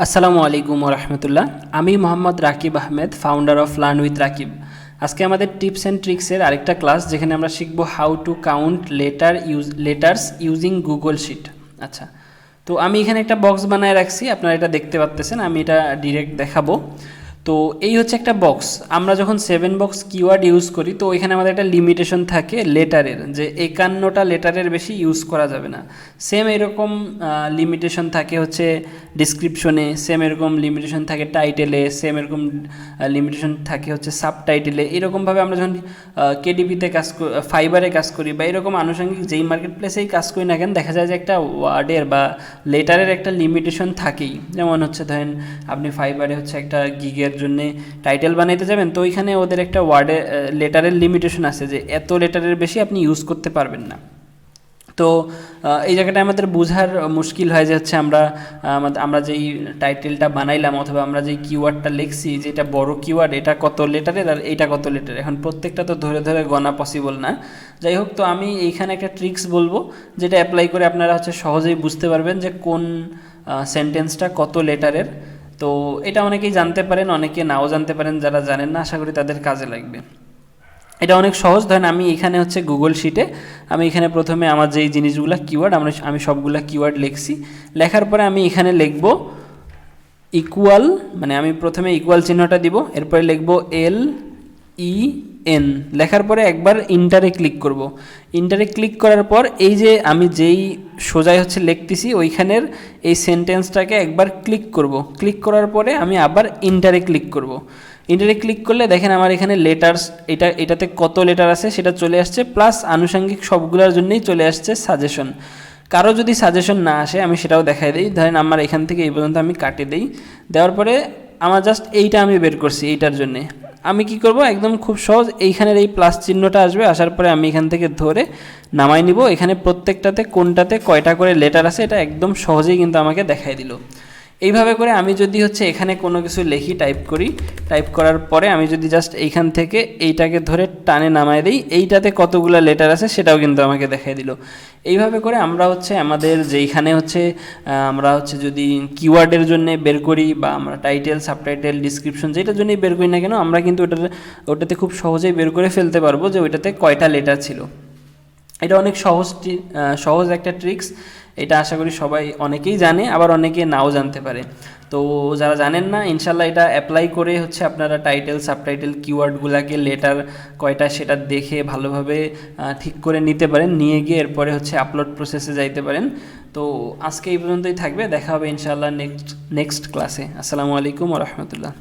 আসসালামু আলাইকুম রহমতুল্লাহ। আমি Mohammad Rakib Ahmed, founder of learn with Rakib. আজকে আমাদের টিপস অ্যান্ড ট্রিক্সের আরেকটা ক্লাস, যেখানে আমরা শিখবো how to count letters using Google sheet. আচ্ছা, তো আমি এখানে একটা বক্স বানায় রাখছি, আপনারা এটা দেখতে পাচ্তেছেন। আমি এটা ডিরেক্ট দেখাবো। তো এই হচ্ছে একটা বক্স। আমরা যখন 7 বক্স কিওয়ার্ড ইউজ করি, তো এখানে আমাদের একটা লিমিটেশন থাকে লেটারের, যে 51টা লেটারের বেশি ইউজ করা যাবে না। সেম এরকম লিমিটেশন থাকে হচ্ছে ডিসক্রিপশনে, সেম এরকম লিমিটেশন থাকে টাইটেলে, সেম এরকম লিমিটেশন থাকে হচ্ছে সাবটাইটেলে। এরকমভাবে আমরা যখন কেডিপিতে ফাইবারে কাজ করি, বা এরকম আনুষঙ্গিক যেই মার্কেট প্লেসেই কাজ করি না কেন, দেখা যায় যে একটা ওয়ার্ডের বা লেটারের একটা লিমিটেশন থাকেই। যেমন হচ্ছে ধরেন আপনি ফাইবারে হচ্ছে একটা গিগের জন্য টাইটেল বানাইতে যাবেন, তো ওইখানে ওদের একটা লেটারের লিমিটেশন আছে, যে এত লেটারের বেশি আপনি ইউজ করতে পারবেন না। তো এই জায়গাটা আমাদের বোঝার মুশকিল হয় যে হচ্ছে আমরা যেই টাইটেলটা বানাইলাম অথবা আমরা যেই কিওয়ার্ডটা লিখছি, যেটা বড় কিওয়ার্ড, এটা কত লেটারের আর এইটা কত লেটারের, এখন প্রত্যেকটা তো ধরে ধরে গণা পসিবল না। যাই হোক, তো আমি এইখানে একটা ট্রিক্স বলবো, যেটা অ্যাপ্লাই করে আপনারা হচ্ছে সহজেই বুঝতে পারবেন যে কোন সেন্টেন্সটা কত লেটারের। তো এটা অনেকেই জানতে পারেন, অনেকে নাও জানতে পারেন। যারা জানেন না, আশা করি তাদের কাজে লাগবে। এটা অনেক সহজ। ধরেন আমি এখানে হচ্ছে গুগল শিটে আমি এখানে প্রথমে আমার যেই জিনিসগুলো কিওয়ার্ড, আমি সবগুলা কিওয়ার্ড লিখছি। লেখার পরে আমি এখানে লিখব ইকুয়াল, মানে আমি প্রথমে ইকুয়াল চিহ্নটা দিব, এরপরে লিখব LEN। লেখার পরে একবার ইন্টারে ক্লিক করব। ইন্টারে ক্লিক করার পর এই যে আমি যেই সোজাই হচ্ছে লিখতেছি, ওইখানের এই সেন্টেন্সটাকে একবার ক্লিক করব। ক্লিক করার পরে আমি আবার ইন্টারে ক্লিক করব। ইন্টারে ক্লিক করলে দেখেন আমার এখানে লেটার্স, এটাতে কত লেটার আছে সেটা চলে আসছে, প্লাস আনুষঙ্গিক সবগুলোর জন্যই চলে আসছে সাজেশন। কারো যদি সাজেশন না আসে আমি সেটাও দেখাই দিই। ধরেন আমার এখান থেকে এই পর্যন্ত আমি কাটে দিই, দেওয়ার পরে আমার জাস্ট এইটা আমি বের করছি। এইটার জন্যে আমি কি করব, একদম খুব সহজ, এইখানের এই প্লাস চিহ্নটা আসবে, আসার পরে আমি এখান থেকে ধরে নামাই নিব। এখানে প্রত্যেকটাতে কোনটাতে কয়টা করে লেটার আছে এটা একদম সহজেই কিন্তু আমাকে দেখাই দিল। এইভাবে করে আমি যদি হচ্ছে এখানে কোনো কিছু লিখি, টাইপ করার পরে আমি যদি জাস্ট এইখান থেকে এইটাকে ধরে টানে নামায় দিই, এইটাতে কতগুলো লেটার আছে সেটাও কিন্তু আমাকে দেখাই দিল। এইভাবে করে আমরা হচ্ছে আমাদের যেইখানে হচ্ছে আমরা হচ্ছে যদি কিওয়ার্ডের জন্য বের করি, বা আমরা টাইটেল, সাবটাইটেল, ডিসক্রিপশন যেটার জন্যই বের করি না কেন, আমরা কিন্তু ওটাতে খুব সহজেই বের করে ফেলতে পারবো যে ওইটাতে কয়টা লেটার ছিল। এটা অনেক সহজ একটা ট্রিক্স। এটা আশা করি সবাই অনেকেই জানে, আবার অনেকে নাও জানতে পারে। তো যারা জানেন না, ইনশাল্লাহ এটা অ্যাপ্লাই করে হচ্ছে আপনারা টাইটেল, সাবটাইটেল, কিওয়ার্ডগুলোকে লেটার কয়টা সেটা দেখে ভালোভাবে ঠিক করে নিতে পারেন, নিয়ে গিয়ে এরপরে হচ্ছে আপলোড প্রসেসে যাইতে পারেন। তো আজকে এই পর্যন্তই থাকবে, দেখা হবে ইনশাল্লাহ নেক্সট ক্লাসে। আসসালামু আলাইকুম রহমতুল্লাহ।